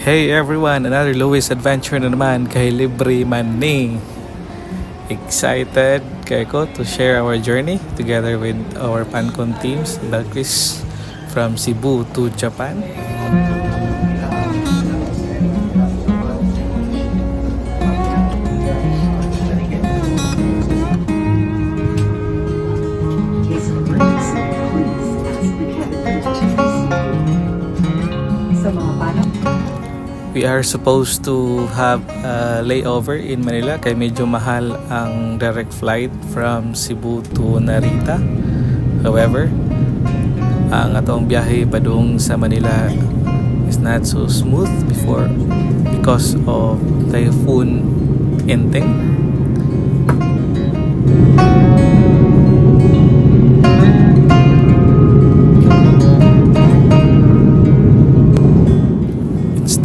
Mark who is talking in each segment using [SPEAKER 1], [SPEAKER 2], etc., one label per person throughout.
[SPEAKER 1] Hey everyone, another LowWays Adventure na naman kay libre man ni. Excited kay ko to share our journey together with our Pancom teams, Belcris from Cebu to Japan. We are supposed to have a layover in Manila kay medyo mahal ang direct flight from Cebu to Narita. However, ang atong biyahe padung sa Manila is not so smooth because of Typhoon Enteng.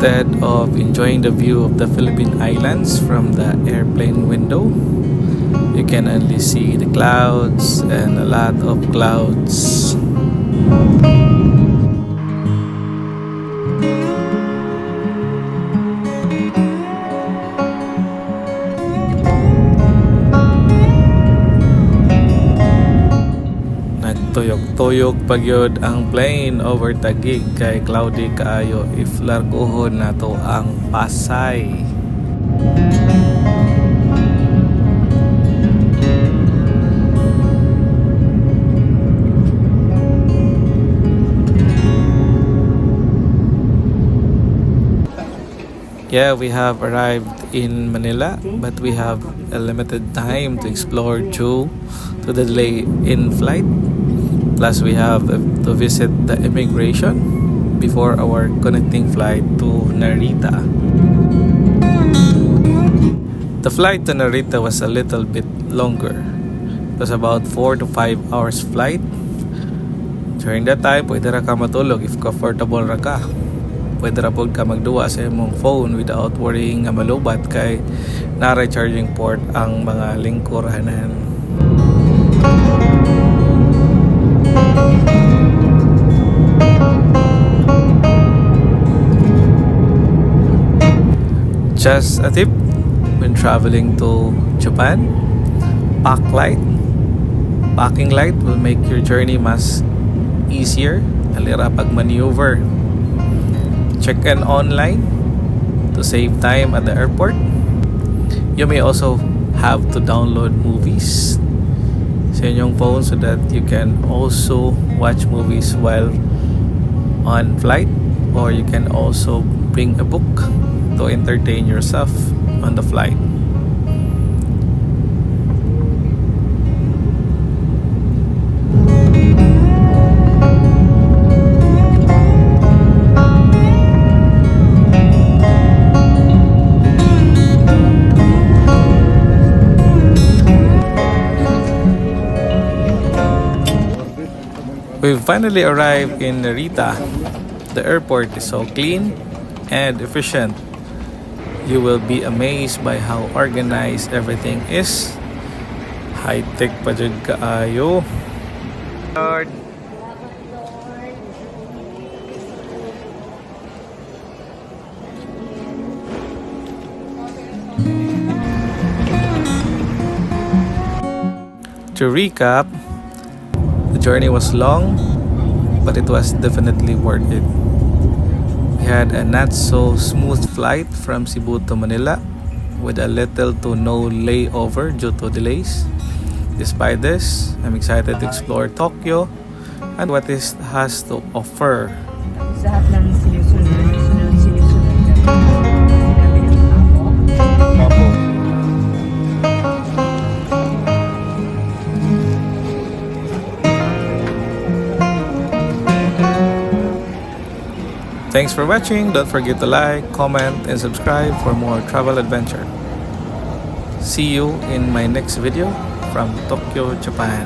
[SPEAKER 1] Instead of enjoying the view of the Philippine Islands from the airplane window, you can only see the clouds and a lot of clouds. Nagtuyok-tuyok pagyod ang plane over Taguig kay cloudy kaayo if largohon nato ang Pasay. Yeah, we have arrived in Manila, but we have a limited time to explore due to the delay in flight. Plus, we have to visit the immigration before our connecting flight to Narita. The flight to Narita was a little bit longer. It was about 4 to 5 hours flight. During that time, pwede ra ka matulog if comfortable ra ka. Pwede ra pod ka magduwa sa imong phone without worrying nga malubat kay nara charging port ang mga lingkuranan. Just a tip when traveling to Japan, packing light will make your journey much easier. Alira pag maneuver. Check in online to save time at the airport. You may also have to download movies sa inyong phone so that you can also watch movies while on flight, or you can also bring a book to entertain yourself on the flight. We finally arrived in Narita. The airport is so clean and efficient. You will be amazed by how organized everything is. High-tech pa dyan kaayo. Lord. To recap, the journey was long, but it was definitely worth it. We had a not so smooth flight from Cebu to Manila with a little to no layover due to delays. Despite this, I'm excited to explore Tokyo and what it has to offer.
[SPEAKER 2] Lahat ng sinusunod.
[SPEAKER 1] Thanks for watching. Don't forget to like, comment, and subscribe for more travel adventure. See you in my next video from Tokyo, Japan.